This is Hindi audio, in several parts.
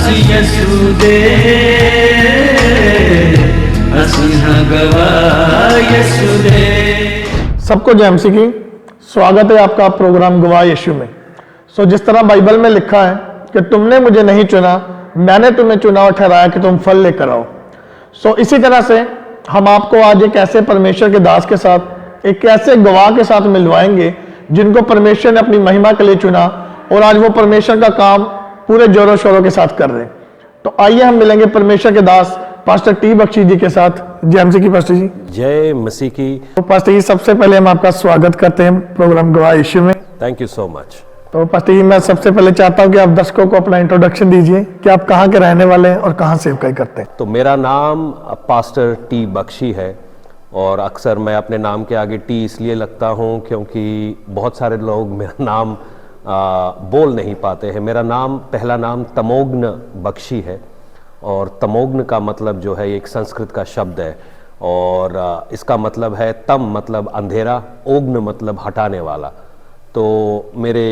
यसुदे यसुदे। सबको जय मसीह की। स्वागत है आपका प्रोग्राम गवाह यीशु में। जिस तरह बाइबल में लिखा है कि तुमने मुझे नहीं चुना, मैंने तुम्हें चुना और ठहराया कि तुम फल लेकर आओ। इसी तरह से हम आपको आज एक ऐसे परमेश्वर के दास के साथ, एक ऐसे गवाह के साथ मिलवाएंगे जिनको परमेश्वर ने अपनी महिमा के लिए चुना और आज वो परमेश्वर का काम पूरे जोरों शोरों के साथ कर रहे हैं। तो आइए हम मिलेंगे परमेश्वर के दास पास्टर टी बख्शी जी के साथ। जय मसीह की पास्टर जी। जय मसीह की। तो पास्टर जी, सबसे पहले हम आपका स्वागत करते हैं प्रोग्राम गवाह यीशु में। Thank you so much. तो पास्टर जी, मैं सबसे पहले चाहता हूं कि आप दर्शकों को अपना इंट्रोडक्शन दीजिए कि आप कहां के रहने वाले हैं और कहां सेवकाई करते हैं। तो मेरा नाम पास्टर टी बख्शी है और अक्सर मैं अपने नाम के आगे टी इसलिए लगता हूं क्योंकि बहुत सारे लोग मेरा नाम बोल नहीं पाते हैं। मेरा नाम, पहला नाम तमोग्न बख्शी है और तमोग्न का मतलब जो है एक संस्कृत का शब्द है और इसका मतलब है तम मतलब अंधेरा, ओग्न मतलब हटाने वाला। तो मेरे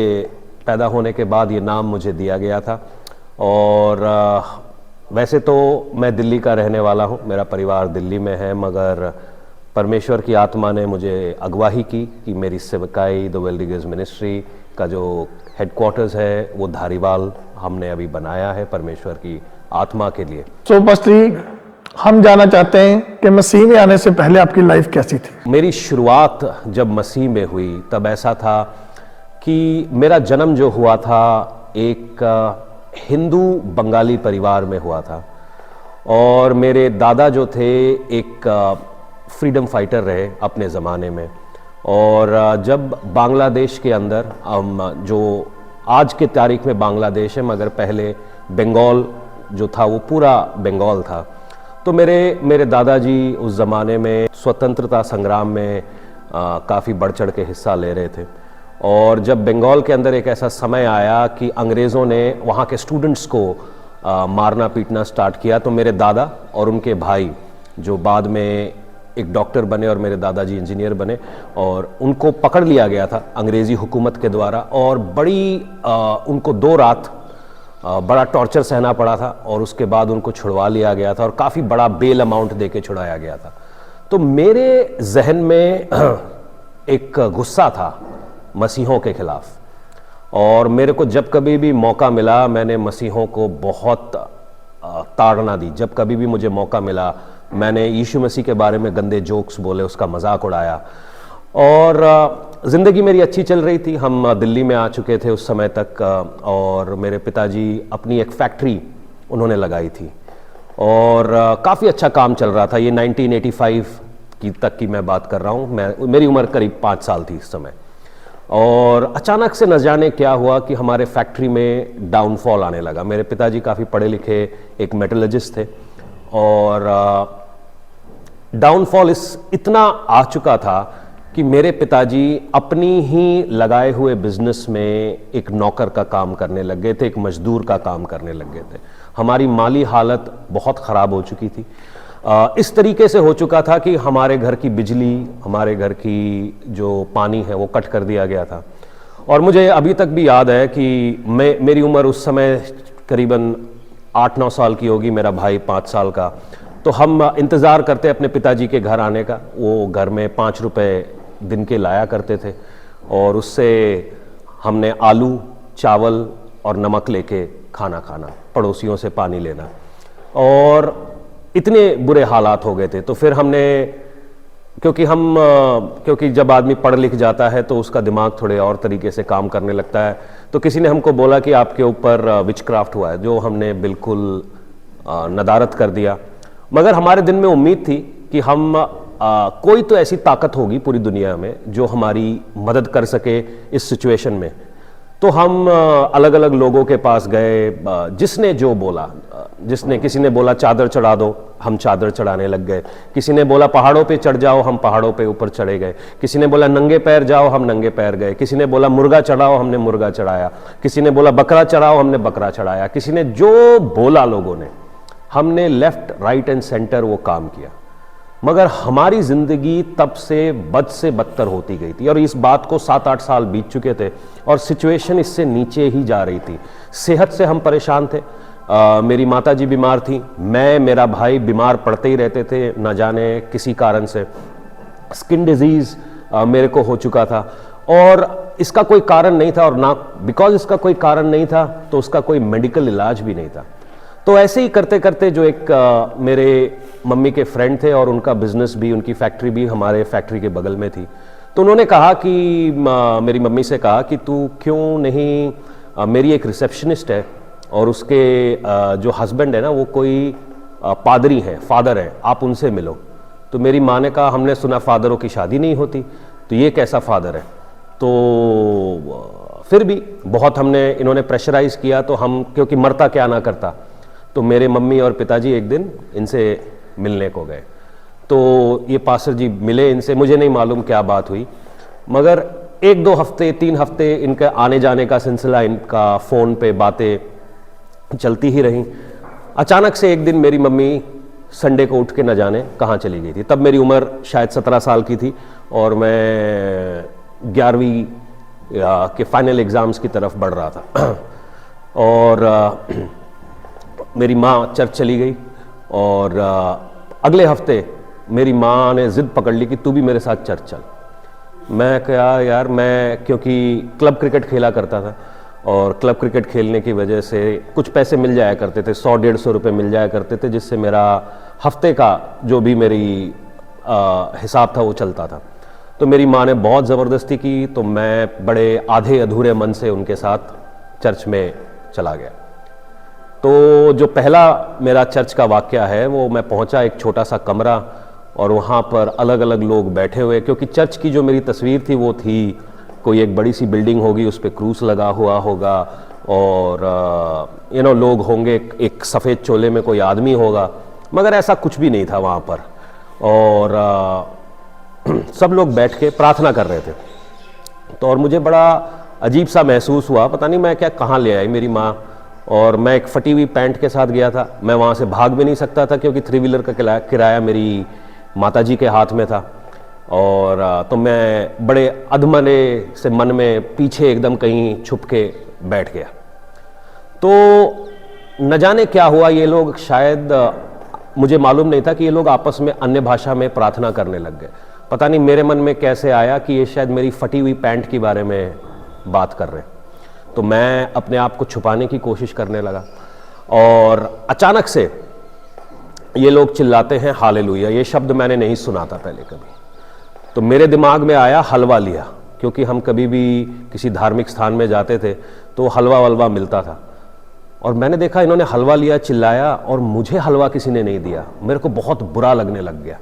पैदा होने के बाद ये नाम मुझे दिया गया था और वैसे तो मैं दिल्ली का रहने वाला हूँ, मेरा परिवार दिल्ली में है, मगर परमेश्वर की आत्मा ने मुझे अगवाही की कि मेरी सेवकाई द वेल्डिगर्स मिनिस्ट्री का जो हेडक्वार्टर्स है वो धारीवाल हमने अभी बनाया है परमेश्वर की आत्मा के लिए। पास्टर जी, हम जानना चाहते हैं कि मसीह में आने से पहले आपकी लाइफ कैसी थी। मेरी शुरुआत जब मसीह में हुई तब ऐसा था कि मेरा जन्म जो हुआ था एक हिंदू बंगाली परिवार में हुआ था और मेरे दादा जो थे एक फ्रीडम फाइटर रहे अपने ज़माने में। और जब बांग्लादेश के अंदर जो आज के तारीख में बांग्लादेश है मगर पहले बंगाल जो था वो पूरा बंगाल था, तो मेरे दादाजी उस ज़माने में स्वतंत्रता संग्राम में काफ़ी बढ़ चढ़ के हिस्सा ले रहे थे। और जब बंगाल के अंदर एक ऐसा समय आया कि अंग्रेज़ों ने वहाँ के स्टूडेंट्स को मारना पीटना स्टार्ट किया, तो मेरे दादा और उनके भाई जो बाद में एक डॉक्टर बने और मेरे दादाजी इंजीनियर बने और उनको पकड़ लिया गया था अंग्रेज़ी हुकूमत के द्वारा और उनको 2 रात बड़ा टॉर्चर सहना पड़ा था और उसके बाद उनको छुड़वा लिया गया था और काफ़ी बड़ा बेल अमाउंट देके छुड़ाया गया था। तो मेरे जहन में एक गुस्सा था मसीहों के खिलाफ और मेरे को जब कभी भी मौका मिला मैंने मसीहों को बहुत ताड़ना दी। जब कभी भी मुझे मौका मिला मैंने यीशु मसीह के बारे में गंदे जोक्स बोले, उसका मजाक उड़ाया। और ज़िंदगी मेरी अच्छी चल रही थी। हम दिल्ली में आ चुके थे उस समय तक और मेरे पिताजी अपनी एक फैक्ट्री उन्होंने लगाई थी और काफ़ी अच्छा काम चल रहा था। ये 1985 तक की मैं बात कर रहा हूँ। मेरी उम्र करीब 5 साल थी इस समय। और अचानक से न जाने क्या हुआ कि हमारे फैक्ट्री में डाउनफॉल आने लगा। मेरे पिताजी काफ़ी पढ़े लिखे एक मेटलर्जिस्ट थे और डाउनफॉल इतना आ चुका था कि मेरे पिताजी अपनी ही लगाए हुए बिजनेस में एक नौकर का काम करने लग गए थे, एक मजदूर का काम करने लग गए थे। हमारी माली हालत बहुत ख़राब हो चुकी थी। इस तरीके से हो चुका था कि हमारे घर की बिजली, हमारे घर की जो पानी है वो कट कर दिया गया था। और मुझे अभी तक भी याद है कि मेरी उम्र उस समय करीबन 8-9 साल की होगी, मेरा भाई 5 साल का। तो हम इंतज़ार करते अपने पिताजी के घर आने का। वो घर में 5 रुपए दिन के लाया करते थे और उससे हमने आलू, चावल और नमक लेके खाना खाना, पड़ोसियों से पानी लेना। और इतने बुरे हालात हो गए थे। तो फिर हमने, क्योंकि जब आदमी पढ़ लिख जाता है तो उसका दिमाग थोड़े और तरीके से काम करने लगता है, तो किसी ने हमको बोला कि आपके ऊपर विचक्राफ्ट हुआ है, जो हमने बिल्कुल नदारत कर दिया। मगर हमारे दिल में उम्मीद थी कि हम कोई तो ऐसी ताकत होगी पूरी दुनिया में जो हमारी मदद कर सके इस सिचुएशन में। तो हम अलग अलग लोगों के पास गए, जिसने जो बोला, किसी ने बोला चादर चढ़ा दो, हम चादर चढ़ाने लग गए। किसी ने बोला पहाड़ों पे चढ़ जाओ, हम पहाड़ों पे ऊपर चढ़े गए। किसी ने बोला नंगे पैर जाओ, हम नंगे पैर गए। किसी ने बोला मुर्गा चढ़ाओ, हमने मुर्गा चढ़ाया। किसी ने बोला बकरा चढ़ाओ, हमने बकरा चढ़ाया। किसी ने जो बोला लोगों ने, हमने लेफ्ट राइट एंड सेंटर वो काम किया। मगर हमारी जिंदगी तब से बदतर होती गई थी और इस बात को 7-8 साल बीत चुके थे और सिचुएशन इससे नीचे ही जा रही थी। सेहत से हम परेशान थे, मेरी माता जी बीमार थी, मैं मेरा भाई बीमार पड़ते ही रहते थे, ना जाने किसी कारण से। स्किन डिजीज मेरे को हो चुका था और इसका कोई कारण नहीं था, और ना बिकॉज इसका कोई कारण नहीं था तो उसका कोई मेडिकल इलाज भी नहीं था। तो ऐसे ही करते करते जो एक मेरे मम्मी के फ्रेंड थे और उनका बिजनेस भी, उनकी फैक्ट्री भी हमारे फैक्ट्री के बगल में थी, तो उन्होंने कहा कि मेरी मम्मी से कहा कि तू क्यों नहीं, मेरी एक रिसेप्शनिस्ट है और उसके जो हस्बैंड है ना वो कोई पादरी है, फादर है, आप उनसे मिलो। तो मेरी माँ ने कहा हमने सुना फादरों की शादी नहीं होती, तो ये कैसा फादर है। तो फिर भी बहुत हमने, इन्होंने प्रेशराइज किया, तो हम, क्योंकि मरता क्या ना करता, तो मेरे मम्मी और पिताजी एक दिन इनसे मिलने को गए। तो ये पास्टर जी मिले इनसे, मुझे नहीं मालूम क्या बात हुई, मगर 1-2 हफ्ते 3 हफ्ते इनका आने जाने का सिलसिला, इनका फ़ोन पे बातें चलती ही रहीं। अचानक से एक दिन मेरी मम्मी संडे को उठ के न जाने कहाँ चली गई थी। तब मेरी उम्र शायद 17 साल की थी और मैं 11वीं के फाइनल एग्ज़ाम्स की तरफ बढ़ रहा था। और मेरी माँ चर्च चली गई और अगले हफ्ते मेरी माँ ने ज़िद पकड़ ली कि तू भी मेरे साथ चर्च चल। मैं कहा यार, मैं क्योंकि क्लब क्रिकेट खेला करता था और क्लब क्रिकेट खेलने की वजह से कुछ पैसे मिल जाया करते थे, 100-150 रुपये मिल जाया करते थे, जिससे मेरा हफ्ते का जो भी मेरी हिसाब था वो चलता था। तो मेरी माँ ने बहुत ज़बरदस्ती की, तो मैं बड़े आधे अधूरे मन से उनके साथ चर्च में चला गया। तो जो पहला मेरा चर्च का वाक़या है वो, मैं पहुंचा एक छोटा सा कमरा और वहाँ पर अलग अलग लोग बैठे हुए, क्योंकि चर्च की जो मेरी तस्वीर थी वो थी कोई एक बड़ी सी बिल्डिंग होगी, उस पर क्रूस लगा हुआ होगा और लोग होंगे, एक सफ़ेद चोले में कोई आदमी होगा, मगर ऐसा कुछ भी नहीं था वहाँ पर। और सब लोग बैठ के प्रार्थना कर रहे थे। तो और मुझे बड़ा अजीब सा महसूस हुआ, पता नहीं मैं क्या, कहाँ ले आई मेरी माँ, और मैं एक फटी हुई पैंट के साथ गया था। मैं वहाँ से भाग भी नहीं सकता था क्योंकि 3 व्हीलर का किराया मेरी माताजी के हाथ में था। और तो मैं बड़े अधमरे से मन में पीछे एकदम कहीं छुप के बैठ गया। तो न जाने क्या हुआ, ये लोग शायद, मुझे मालूम नहीं था कि ये लोग आपस में अन्य भाषा में प्रार्थना करने लग गए। पता नहीं मेरे मन में कैसे आया कि ये शायद मेरी फटी हुई पैंट के बारे में बात कर रहे हैं। तो मैं अपने आप को छुपाने की कोशिश करने लगा और अचानक से ये लोग चिल्लाते हैं हालेलुया। ये शब्द मैंने नहीं सुना था पहले कभी। तो मेरे दिमाग में आया हलवा लिया, क्योंकि हम कभी भी किसी धार्मिक स्थान में जाते थे तो हलवा वलवा मिलता था, और मैंने देखा इन्होंने हलवा लिया, चिल्लाया, और मुझे हलवा किसी ने नहीं दिया। मेरे को बहुत बुरा लगने लग गया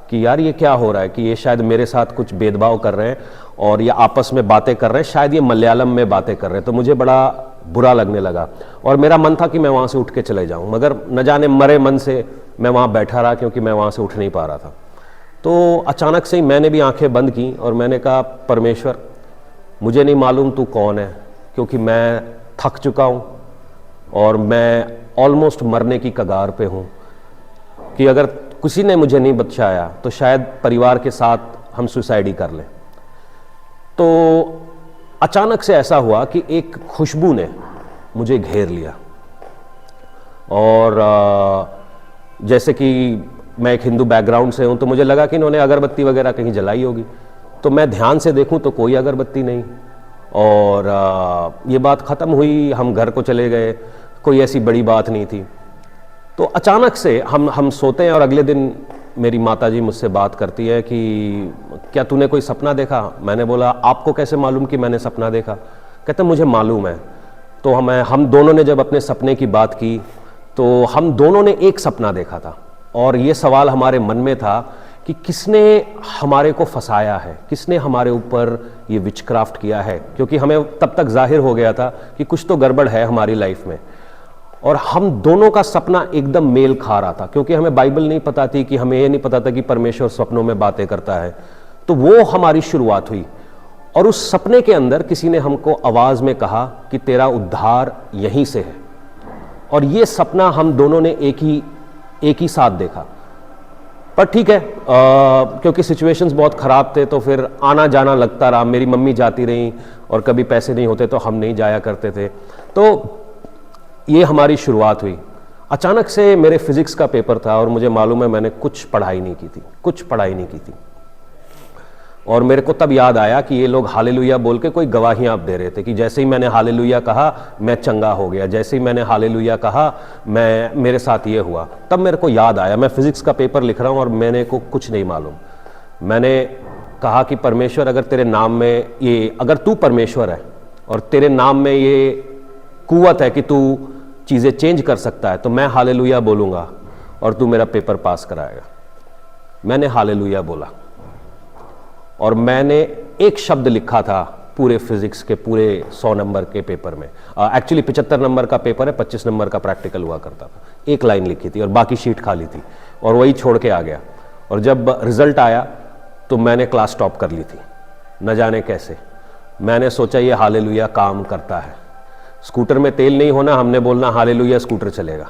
कि यार ये क्या हो रहा है, कि ये शायद मेरे साथ कुछ भेदभाव कर रहे हैं और ये आपस में बातें कर रहे हैं, शायद ये मलयालम में बातें कर रहे हैं। तो मुझे बड़ा बुरा लगने लगा और मेरा मन था कि मैं वहाँ से उठ के चले जाऊँ, मगर न जाने मरे मन से मैं वहाँ बैठा रहा, क्योंकि मैं वहाँ से उठ नहीं पा रहा था। तो अचानक से ही मैंने भी आंखें बंद की और मैंने कहा परमेश्वर, मुझे नहीं मालूम तू कौन है, क्योंकि मैं थक चुका हूँ और मैं ऑलमोस्ट मरने की कगार पे हूँ, कि अगर किसी ने मुझे नहीं बचाया तो शायद परिवार के साथ हम सुसाइड ही कर लें। तो अचानक से ऐसा हुआ कि एक खुशबू ने मुझे घेर लिया, और जैसे कि मैं एक हिंदू बैकग्राउंड से हूँ तो मुझे लगा कि इन्होंने अगरबत्ती वगैरह कहीं जलाई होगी। तो मैं ध्यान से देखूं तो कोई अगरबत्ती नहीं, और ये बात ख़त्म हुई, हम घर को चले गए, कोई ऐसी बड़ी बात नहीं थी। तो अचानक से हम सोते हैं और अगले दिन मेरी माताजी मुझसे बात करती है कि क्या तूने कोई सपना देखा। मैंने बोला आपको कैसे मालूम कि मैंने सपना देखा। कहते मुझे मालूम है। तो हम दोनों ने जब अपने सपने की बात की तो हम दोनों ने एक सपना देखा था, और ये सवाल हमारे मन में था कि किसने हमारे को फंसाया है, किसने हमारे ऊपर ये विचक्राफ्ट किया है, क्योंकि हमें तब तक जाहिर हो गया था कि कुछ तो गड़बड़ है हमारी लाइफ में। और हम दोनों का सपना एकदम मेल खा रहा था, क्योंकि हमें बाइबल नहीं पता थी, कि हमें ये नहीं पता था कि परमेश्वर सपनों में बातें करता है। तो वो हमारी शुरुआत हुई, और उस सपने के अंदर किसी ने हमको आवाज में कहा कि तेरा उद्धार यहीं से है। और ये सपना हम दोनों ने एक ही साथ देखा। पर ठीक है, क्योंकि सिचुएशंस बहुत ख़राब थे तो फिर आना जाना लगता रहा। मेरी मम्मी जाती रही और कभी पैसे नहीं होते तो हम नहीं जाया करते थे। तो ये हमारी शुरुआत हुई। अचानक से मेरे फिजिक्स का पेपर था और मुझे मालूम है मैंने कुछ पढ़ाई नहीं की थी। और मेरे को तब याद आया कि ये लोग हालेलुया बोल के कोई गवाहियां दे रहे थे कि जैसे ही मैंने हालेलुया कहा मैं चंगा हो गया, जैसे ही मैंने हालेलुया कहा मेरे साथ ये हुआ। तब मेरे को याद आया मैं फिजिक्स का पेपर लिख रहा हूं और मैंने को कुछ नहीं मालूम। मैंने कहा कि परमेश्वर, अगर तेरे नाम में ये, अगर तू परमेश्वर है और तेरे नाम में ये कुव्वत है कि तू चीज़ें चेंज कर सकता है, तो मैं हालेलुया बोलूँगा और तू मेरा पेपर पास कराएगा। मैंने हालेलुया बोला और मैंने एक शब्द लिखा था पूरे फिजिक्स के पूरे 100 नंबर के पेपर में। एक्चुअली 75 नंबर का पेपर है, 25 नंबर का प्रैक्टिकल हुआ करता था। एक लाइन लिखी थी और बाकी शीट खाली थी और वही छोड़ के आ गया। और जब रिजल्ट आया तो मैंने क्लास टॉप कर ली थी, न जाने कैसे। मैंने सोचा ये हालेलुया काम करता है। स्कूटर में तेल नहीं होना, हमने बोलना हालेलुया, स्कूटर चलेगा।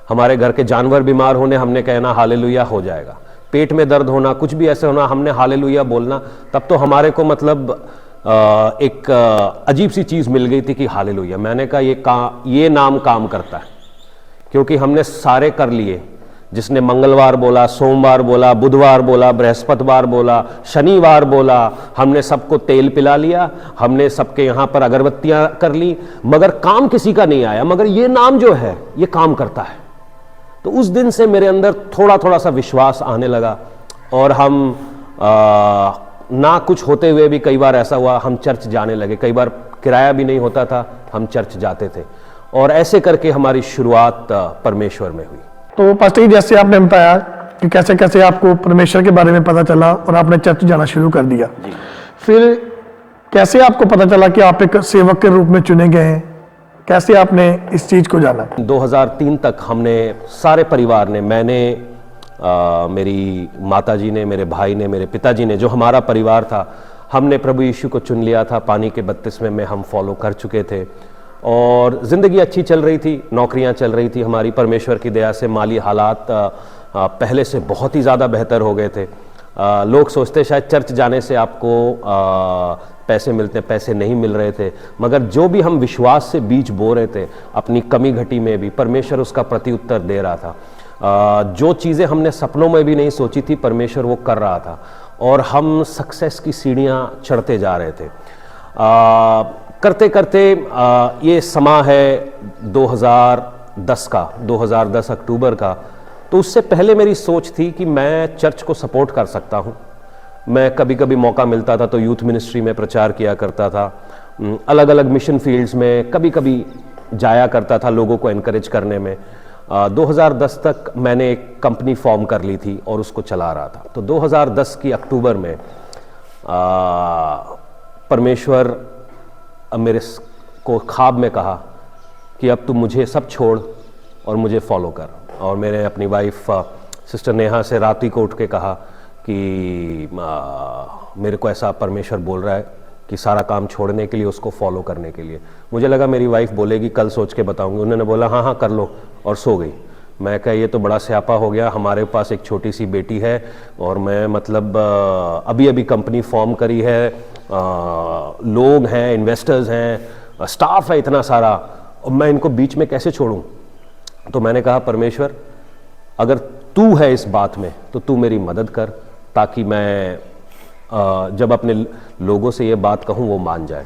हमारे घर के जानवर बीमार होने, हमने कहना हालेलुया, हो जाएगा। पेट में दर्द होना, कुछ भी ऐसे होना, हमने हालेलुया बोलना। तब तो हमारे को मतलब एक अजीब सी चीज़ मिल गई थी कि हालेलुया। मैंने कहा ये नाम काम करता है, क्योंकि हमने सारे कर लिए। जिसने मंगलवार बोला, सोमवार बोला, बुधवार बोला, बृहस्पतिवार बोला, शनिवार बोला, हमने सबको तेल पिला लिया, हमने सबके यहाँ पर अगरबत्तियाँ कर ली, मगर काम किसी का नहीं आया। मगर ये नाम जो है ये काम करता है। तो उस दिन से मेरे अंदर थोड़ा थोड़ा सा विश्वास आने लगा। और हम ना कुछ होते हुए भी कई बार ऐसा हुआ, हम चर्च जाने लगे। कई बार किराया भी नहीं होता था, हम चर्च जाते थे। और ऐसे करके हमारी शुरुआत परमेश्वर में हुई। तो पास्टर जी, जैसे आपने बताया कि कैसे कैसे आपको परमेश्वर के बारे में पता चला और आपने चर्च जाना शुरू कर दिया, फिर कैसे आपको पता चला कि आप एक सेवक के रूप में चुने गए हैं? कैसे आपने इस चीज को जाना? 2003 तक हमने सारे परिवार ने, मैंने, मेरी माताजी ने, मेरे भाई ने, मेरे पिताजी ने, जो हमारा परिवार था, हमने प्रभु यीशु को चुन लिया था। पानी के बपतिस्मे में हम फॉलो कर चुके थे और ज़िंदगी अच्छी चल रही थी, नौकरियां चल रही थी हमारी। परमेश्वर की दया से माली हालात पहले से बहुत ही ज़्यादा बेहतर हो गए थे। लोग सोचते शायद चर्च जाने से आपको पैसे मिलते, पैसे नहीं मिल रहे थे। मगर जो भी हम विश्वास से बीज बो रहे थे, अपनी कमी घटी में भी परमेश्वर उसका प्रत्युत्तर दे रहा था। जो चीज़ें हमने सपनों में भी नहीं सोची थी, परमेश्वर वो कर रहा था और हम सक्सेस की सीढ़ियाँ चढ़ते जा रहे थे। करते करते ये समा है 2010 का, 2010 अक्टूबर का। तो उससे पहले मेरी सोच थी कि मैं चर्च को सपोर्ट कर सकता हूँ। मैं कभी कभी मौका मिलता था तो यूथ मिनिस्ट्री में प्रचार किया करता था, अलग अलग मिशन फील्ड्स में कभी कभी जाया करता था लोगों को एनकरेज करने में। 2010 तक मैंने एक कंपनी फॉर्म कर ली थी और उसको चला रहा था। तो 2010 की अक्टूबर में परमेश्वर मेरे को ख्वाब में कहा कि अब तुम मुझे सब छोड़ और मुझे फॉलो कर। और मैंने अपनी वाइफ सिस्टर नेहा से रात ही को उठ के कहा कि मेरे को ऐसा परमेश्वर बोल रहा है कि सारा काम छोड़ने के लिए, उसको फॉलो करने के लिए। मुझे लगा मेरी वाइफ बोलेगी कल सोच के बताऊंगी। उन्होंने बोला हाँ हाँ कर लो, और सो गई। मैं कहा ये तो बड़ा स्यापा हो गया, हमारे पास एक छोटी सी बेटी है और मैं मतलब अभी अभी कंपनी फॉर्म करी है, लोग हैं, इन्वेस्टर्स हैं, स्टाफ है इतना सारा, और मैं इनको बीच में कैसे छोड़ूं? तो मैंने कहा परमेश्वर, अगर तू है इस बात में तो तू मेरी मदद कर, ताकि मैं जब अपने लोगों से ये बात कहूँ वो मान जाए।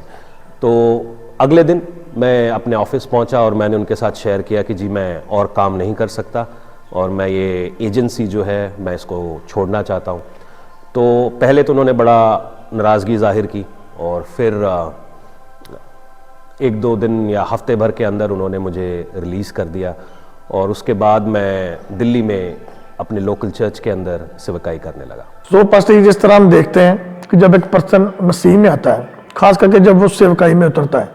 तो अगले दिन मैं अपने ऑफिस पहुंचा और मैंने उनके साथ शेयर किया कि जी मैं और काम नहीं कर सकता और मैं ये एजेंसी जो है मैं इसको छोड़ना चाहता हूँ। तो पहले तो उन्होंने बड़ा नाराज़गी जाहिर की और फिर एक दो दिन या हफ्ते भर के अंदर उन्होंने मुझे रिलीज़ कर दिया। और उसके बाद मैं दिल्ली में अपने लोकल चर्च के अंदर सेवकाई करने लगा। तो पास्टर जी, जिस तरह हम देखते हैं कि जब एक पर्सन मसीह में आता है, खास करके जब वो सेवकाई में उतरता है,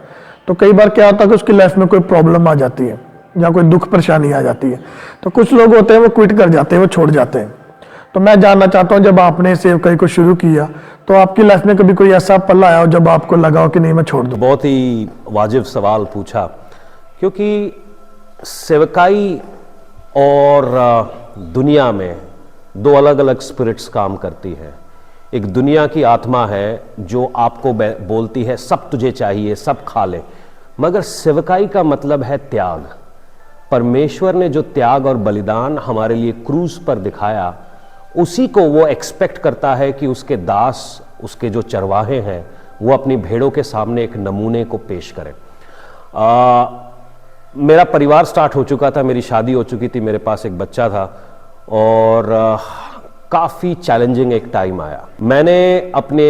तो कई बार क्या होता है कि उसकी लाइफ में कोई प्रॉब्लम आ जाती है या कोई दुख परेशानी आ जाती है। तो कुछ लोग होते हैं वो क्विट कर जाते हैं, वो छोड़ जाते हैं। तो मैं जानना चाहता हूँ, जब आपने सेवकाई को शुरू किया तो आपकी लाइफ में कभी कोई ऐसा पल आया हो जब आपको लगा हो कि नहीं मैं छोड़ दूँ? बहुत ही वाजिब सवाल पूछा, क्योंकि सेवकाई और दुनिया में दो अलग अलग स्पिरिट्स काम करती हैं। एक दुनिया की आत्मा है जो आपको बोलती है सब तुझे चाहिए, सब खा ले। मगर सेवकाई का मतलब है त्याग। परमेश्वर ने जो त्याग और बलिदान हमारे लिए क्रूज पर दिखाया, उसी को वो एक्सपेक्ट करता है कि उसके दास, उसके जो चरवाहे हैं, वो अपनी भेड़ों के सामने एक नमूने को पेश करें। मेरा परिवार स्टार्ट हो चुका था, मेरी शादी हो चुकी थी, मेरे पास एक बच्चा था और काफ़ी चैलेंजिंग एक टाइम आया। मैंने अपने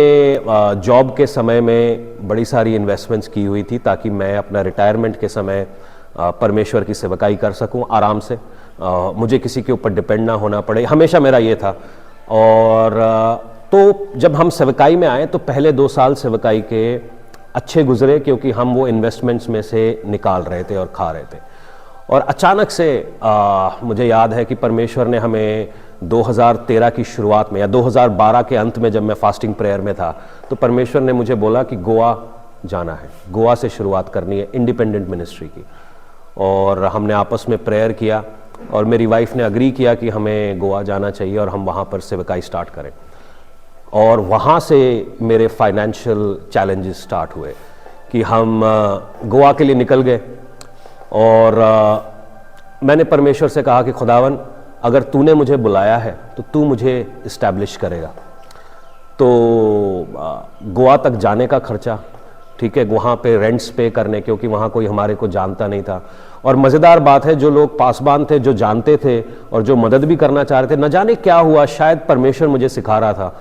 जॉब के समय में बड़ी सारी इन्वेस्टमेंट्स की हुई थी ताकि मैं अपना रिटायरमेंट के समय परमेश्वर की सेवकाई कर सकूं आराम से, मुझे किसी के ऊपर डिपेंड ना होना पड़े, हमेशा मेरा ये था। और तो जब हम सेवकाई में आए तो पहले 2 साल सेवकाई के अच्छे गुजरे, क्योंकि हम वो इन्वेस्टमेंट्स में से निकाल रहे थे और खा रहे थे। और अचानक से मुझे याद है कि परमेश्वर ने हमें 2013 की शुरुआत में या 2012 के अंत में, जब मैं फास्टिंग प्रेयर में था, तो परमेश्वर ने मुझे बोला कि गोवा जाना है, गोवा से शुरुआत करनी है इंडिपेंडेंट मिनिस्ट्री की। और हमने आपस में प्रेयर किया और मेरी वाइफ ने अग्री किया कि हमें गोवा जाना चाहिए और हम वहाँ पर सेवकाई स्टार्ट करें। और वहाँ से मेरे फाइनेंशियल चैलेंजेस स्टार्ट हुए कि हम गोवा के लिए निकल गए। और मैंने परमेश्वर से कहा कि खुदावन, अगर तूने मुझे बुलाया है तो तू मुझे इस्टेब्लिश करेगा। तो गोवा तक जाने का खर्चा, ठीक है, वहाँ पे रेंट्स पे करने, क्योंकि वहाँ कोई हमारे को जानता नहीं था। और मज़ेदार बात है, जो लोग पासबान थे, जो जानते थे और जो मदद भी करना चाह रहे थे, न जाने क्या हुआ, शायद परमेश्वर मुझे सिखा रहा था,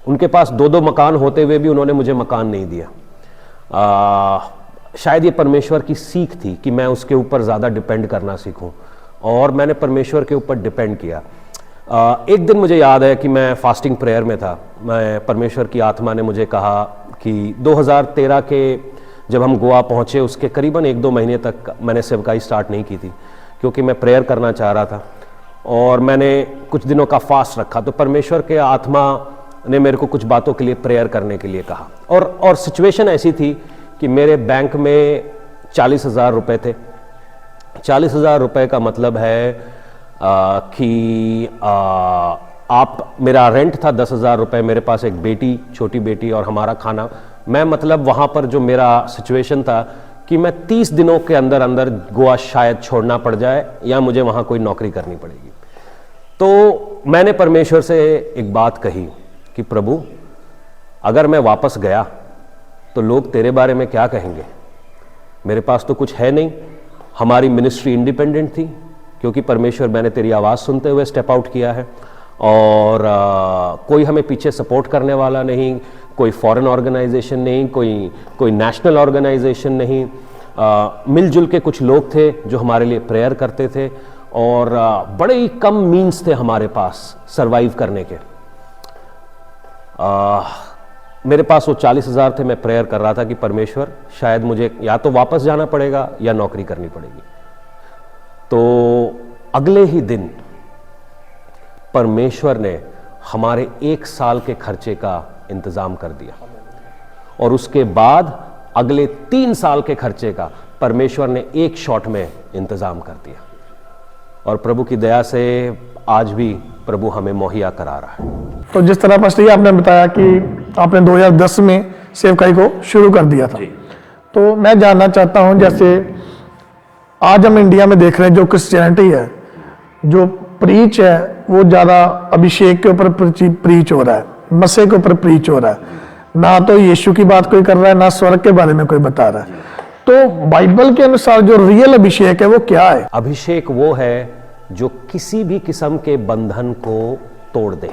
उनके पास 2-2 मकान होते हुए भी उन्होंने मुझे मकान नहीं दिया। शायद ये परमेश्वर की सीख थी कि मैं उसके ऊपर ज़्यादा डिपेंड करना सीखूं, और मैंने परमेश्वर के ऊपर डिपेंड किया। एक दिन मुझे याद है कि मैं फास्टिंग प्रेयर में था, मैं परमेश्वर की आत्मा ने मुझे कहा कि 2013 के जब हम गोवा पहुँचे, उसके करीबन 1-2 महीने तक मैंने सेवकाई स्टार्ट नहीं की थी, क्योंकि मैं प्रेयर करना चाह रहा था। और मैंने कुछ दिनों का फास्ट रखा, तो परमेश्वर के आत्मा ने मेरे को कुछ बातों के लिए प्रेयर करने के लिए कहा। और सिचुएशन ऐसी थी कि मेरे बैंक में 40,000 रुपये थे। 40,000 रुपये का मतलब है कि आप, मेरा रेंट था 10,000 रुपये, मेरे पास एक बेटी, छोटी बेटी, और हमारा खाना। मैं मतलब वहाँ पर जो मेरा सिचुएशन था कि मैं 30 दिनों के अंदर अंदर गोवा शायद छोड़ना पड़ जाए या मुझे वहाँ कोई नौकरी करनी पड़ेगी। तो मैंने परमेश्वर से एक बात कही कि प्रभु, अगर मैं वापस गया तो लोग तेरे बारे में क्या कहेंगे? मेरे पास तो कुछ है नहीं। हमारी मिनिस्ट्री इंडिपेंडेंट थी, क्योंकि परमेश्वर, मैंने तेरी आवाज़ सुनते हुए स्टेप आउट किया है, और कोई हमें पीछे सपोर्ट करने वाला नहीं, कोई फॉरेन ऑर्गेनाइजेशन नहीं, कोई नेशनल ऑर्गेनाइजेशन नहीं। मिलजुल के कुछ लोग थे जो हमारे लिए प्रेयर करते थे, और बड़े ही कम मीन्स थे हमारे पास सरवाइव करने के। मेरे पास वो 40,000 थे। मैं प्रेयर कर रहा था कि परमेश्वर, शायद मुझे या तो वापस जाना पड़ेगा या नौकरी करनी पड़ेगी। तो अगले ही दिन परमेश्वर ने हमारे 1 साल के खर्चे का इंतजाम कर दिया, और उसके बाद अगले 3 साल के खर्चे का परमेश्वर ने एक शॉट में इंतजाम कर दिया। और प्रभु की दया से आज भी प्रभु हमें मुहैया करा रहा है। तो जिस तरह पास्टर जी आपने बताया कि आपने 2010 में सेवकाई को शुरू कर दिया था, तो मैं जानना चाहता हूं, जैसे आज हम इंडिया में देख रहे हैं जो क्रिश्चियनिटी है, जो प्रीच है, वो ज़्यादा अभिषेक के ऊपर प्रीच हो रहा है, मसीह के ऊपर प्रीच हो रहा है, ना तो यीशु की बात कोई कर रहा है, ना स्वर्ग के बारे में कोई बता रहा है। तो बाइबल के अनुसार जो रियल अभिषेक है वो क्या है? अभिषेक वो है जो किसी भी किस्म के बंधन को तोड़ दे,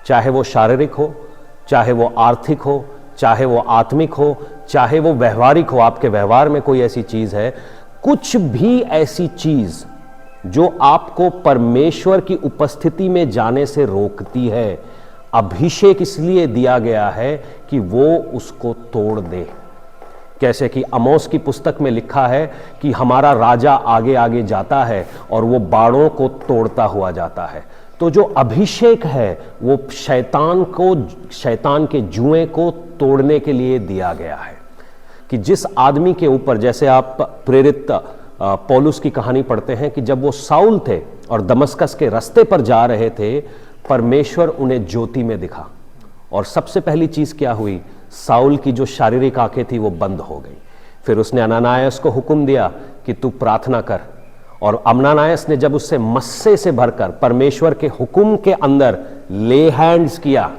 चाहे वो शारीरिक हो, चाहे वो आर्थिक हो, चाहे वो आत्मिक हो, चाहे वो व्यवहारिक हो। आपके व्यवहार में कोई ऐसी चीज है, कुछ भी ऐसी चीज जो आपको परमेश्वर की उपस्थिति में जाने से रोकती है, अभिषेक इसलिए दिया गया है कि वो उसको तोड़ दे। कैसे कि आमोस की पुस्तक में लिखा है कि हमारा राजा आगे आगे जाता है और वो बाड़ों को तोड़ता हुआ जाता है। तो जो अभिषेक है वो शैतान के जुए को तोड़ने के लिए दिया गया है। कि जिस आदमी के ऊपर, जैसे आप प्रेरित पौलुस की कहानी पढ़ते हैं कि जब वो साउल थे और दमस्कस के रास्ते पर जा रहे थे, परमेश्वर उन्हें ज्योति में दिखा, और सबसे पहली चीज क्या हुई? साउल की जो शारीरिक आंखें थी वो बंद हो गई। फिर उसने अनानायास को हुक्म दिया कि तू प्रार्थना कर और अमनानायस ने जब उससे मस्से से भरकर परमेश्वर के हुक्म के अंदर ले हैंड्स किया,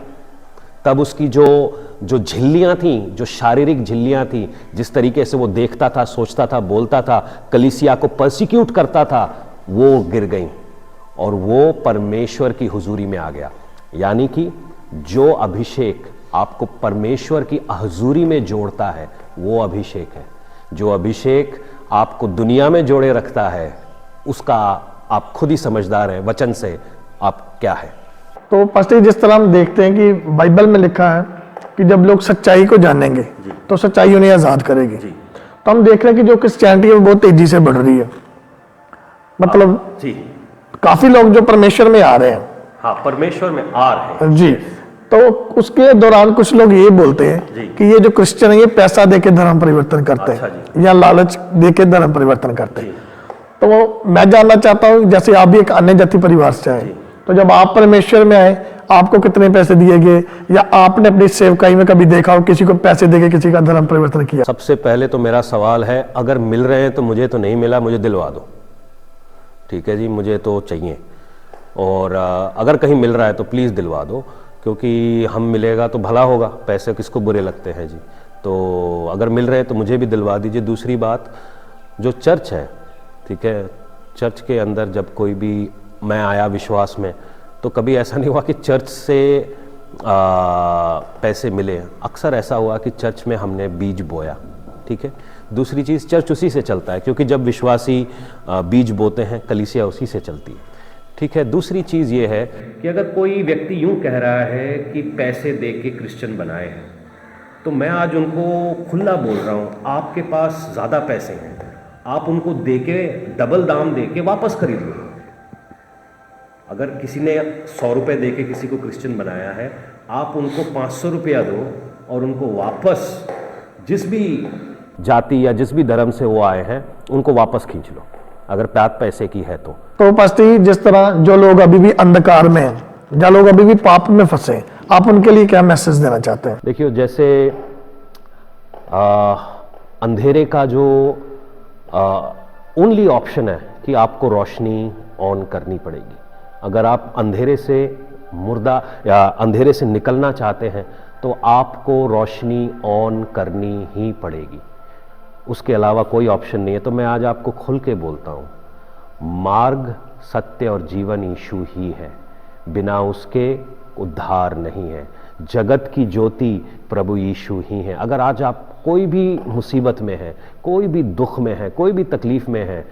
तब उसकी जो झिल्लियां थीं, जो शारीरिक झिल्लियां थीं, जिस तरीके से वो देखता था, सोचता था, बोलता था, कलीसिया को परसिक्यूट करता था, वो गिर गईं और वो परमेश्वर की हुजूरी में आ गया। यानी कि जो अभिषेक आपको परमेश्वर की हुजूरी में जोड़ता है वो अभिषेक है। जो अभिषेक आपको दुनिया में जोड़े रखता है उसका आप खुद ही समझदार हैं वचन से आप क्या है। तो पास्टर, जिस तरह हम देखते हैं कि बाइबल में लिखा है कि जब लोग सच्चाई को जानेंगे तो सच्चाई उन्हें आजाद करेगी। तो हम देख रहे हैं कि जो क्रिश्चियनिटी है वो बहुत तेजी से बढ़ रही है, मतलब जी काफी लोग जो परमेश्वर में आ रहे हैं। हाँ, परमेश्वर में आ रहे हैं जी। तो उसके दौरान कुछ लोग ये बोलते हैं कि ये जो क्रिश्चियन है ये पैसा देके धर्म परिवर्तन करते हैं या लालच देके धर्म परिवर्तन करते हैं। तो मैं जानना चाहता हूँ, जैसे आप भी एक अन्य जाति परिवार से आए, तो जब आप परमेश्वर में आए आपको कितने पैसे दिए गए, या आपने अपनी सेवकाई में कभी देखा हो किसी को पैसे देके किसी का धर्म परिवर्तन किया? सबसे पहले तो मेरा सवाल है, अगर मिल रहे हैं तो मुझे तो नहीं मिला, मुझे दिलवा दो। ठीक है जी, मुझे तो चाहिए। और अगर कहीं मिल रहा है तो प्लीज़ दिलवा दो, क्योंकि हम मिलेगा तो भला होगा, पैसे किसको बुरे लगते हैं जी। तो अगर मिल रहे हैं तो मुझे भी दिलवा दीजिए। दूसरी बात, जो चर्च है, ठीक है, चर्च के अंदर जब कोई भी मैं आया विश्वास में, तो कभी ऐसा नहीं हुआ कि चर्च से पैसे मिले। अक्सर ऐसा हुआ कि चर्च में हमने बीज बोया। ठीक है। दूसरी चीज़, चर्च उसी से चलता है, क्योंकि जब विश्वासी बीज बोते हैं कलीसिया उसी से चलती है। ठीक है। दूसरी चीज़ ये है कि अगर कोई व्यक्ति यूं कह रहा है कि पैसे दे के क्रिश्चियन बनाए हैं, तो मैं आज उनको खुला बोल रहा हूं, आपके पास ज़्यादा पैसे हैं, आप उनको दे के डबल दाम दे के वापस खरीद लो। अगर किसी ने 100 रुपये दे के किसी को क्रिश्चियन बनाया है, आप उनको 500 रुपया दो और उनको वापस जिस भी जाति या जिस भी धर्म से वो आए हैं उनको वापस खींच लो, अगर बात पैसे की है तो। पस्ती, जिस तरह जो लोग अभी भी अंधकार में हैं, जो लोग अभी भी पाप में फंसे, आप उनके लिए क्या मैसेज देना चाहते हैं? देखिए, जैसे अंधेरे का जो ओनली ऑप्शन है कि आपको रोशनी ऑन करनी पड़ेगी। अगर आप अंधेरे से मुर्दा या अंधेरे से निकलना चाहते हैं तो आपको रोशनी ऑन करनी ही पड़ेगी, उसके अलावा कोई ऑप्शन नहीं है। तो मैं आज आपको खुल के बोलता हूँ, मार्ग, सत्य और जीवन यीशु ही है, बिना उसके उद्धार नहीं है। जगत की ज्योति प्रभु यीशु ही है। अगर आज आप कोई भी मुसीबत में है, कोई भी दुख में है, कोई भी तकलीफ में है,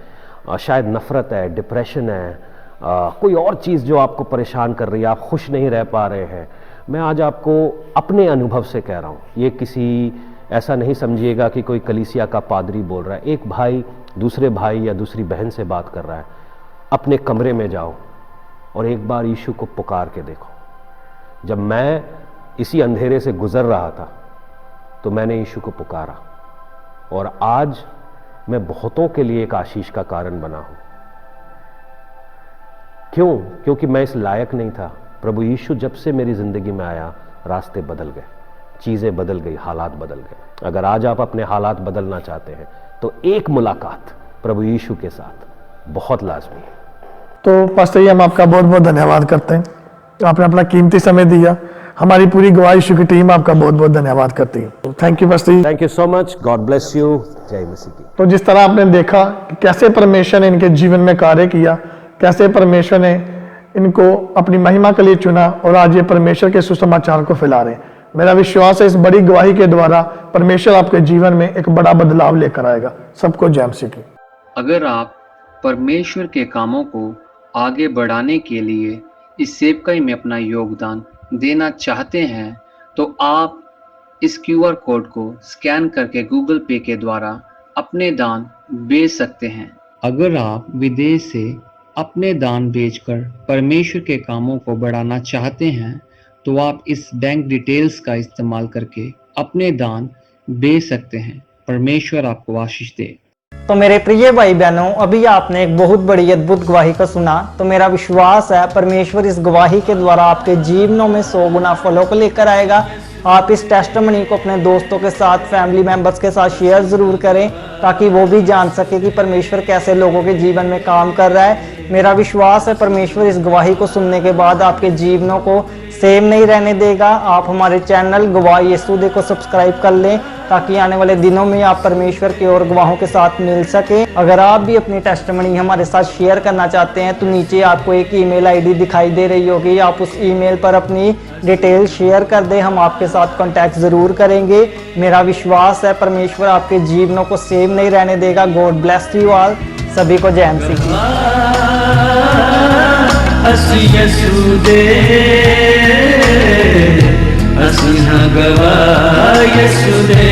शायद नफरत है, डिप्रेशन है, कोई और चीज़ जो आपको परेशान कर रही है, आप खुश नहीं रह पा रहे हैं, मैं आज आपको अपने अनुभव से कह रहा हूँ। ये किसी ऐसा नहीं समझिएगा कि कोई कलीसिया का पादरी बोल रहा है। एक भाई दूसरे भाई या दूसरी बहन से बात कर रहा है। अपने कमरे में जाओ और एक बार यीशु को पुकार के देखो। जब मैं इसी अंधेरे से गुजर रहा था तो मैंने यीशु को पुकारा, और आज मैं बहुतों के लिए एक आशीष का कारण बना हूं। क्यों? क्योंकि मैं इस लायक नहीं था। प्रभु यीशु जब से मेरी जिंदगी में आया, रास्ते बदल गए, चीजें बदल गई, हालात बदल गए। अगर आज आप अपने हालात बदलना चाहते हैं तो एक मुलाकात प्रभु यीशु के साथ बहुत लाजमी है। तो पास्टर जी, हम आपका बहुत बहुत धन्यवाद करते हैं, आपने अपना कीमती समय दिया। हमारी पूरी गवाह यीशु की टीम आपका बहुत बहुत धन्यवाद करती है। Thank you pastor ji. Thank you so much. God bless you. जय मसीह की। तो जिस तरह आपने देखा कि कैसे परमेश्वर ने इनके जीवन में कार्य किया, कैसे परमेश्वर ने इनको अपनी महिमा के लिए चुना, और आज ये परमेश्वर के सुसमाचार को फैला रहे हैं। मेरा विश्वास है इस बड़ी गवाही के द्वारा परमेश्वर आपके जीवन में एक बड़ा बदलाव लेकर आएगा। सबको जय मसीह की। अगर आप परमेश्वर के कामों को आगे बढ़ाने के लिए इस सेवकाई में अपना योगदान देना चाहते हैं तो आप इस QR कोड को स्कैन करके गूगल पे के द्वारा अपने दान भेज सकते हैं। अगर आप विदेश से अपने दान भेजकर परमेश्वर के कामों को बढ़ाना चाहते हैं तो आप इस बैंक डिटेल्स का इस्तेमाल करके अपने दान भेज सकते हैं। परमेश्वर आपको आशीष दे। तो मेरे प्रिय भाई बहनों, अभी आपने एक बहुत बड़ी अद्भुत गवाही को सुना। तो मेरा विश्वास है परमेश्वर इस गवाही के द्वारा आपके जीवनों में 100 गुना फलों को लेकर आएगा। आप इस टेस्टिमनी को अपने दोस्तों के साथ, फैमिली मेंबर्स के साथ शेयर ज़रूर करें ताकि वो भी जान सके कि परमेश्वर कैसे लोगों के जीवन में काम कर रहा है। मेरा विश्वास है परमेश्वर इस गवाही को सुनने के बाद आपके जीवनों को सेम नहीं रहने देगा। आप हमारे चैनल गवाह यीशु दे को सब्सक्राइब कर लें ताकि आने वाले दिनों में आप परमेश्वर के और गवाहों के साथ मिल सके। अगर आप भी अपनी टेस्टिमनी हमारे साथ शेयर करना चाहते हैं तो नीचे आपको एक ईमेल आईडी दिखाई दे रही होगी, आप उस ईमेल पर अपनी डिटेल शेयर कर दें, हम आपके साथ कांटेक्ट ज़रूर करेंगे। मेरा विश्वास है परमेश्वर आपके जीवनों को सेम नहीं रहने देगा। God bless you all. सभी को जय मसीह। ਅਸੀਂ ਯਿਸੂ ਦੇ ਅਸੀਂ ਹਾਂ ਗਵਾਹ ਯਿਸੂ ਦੇ।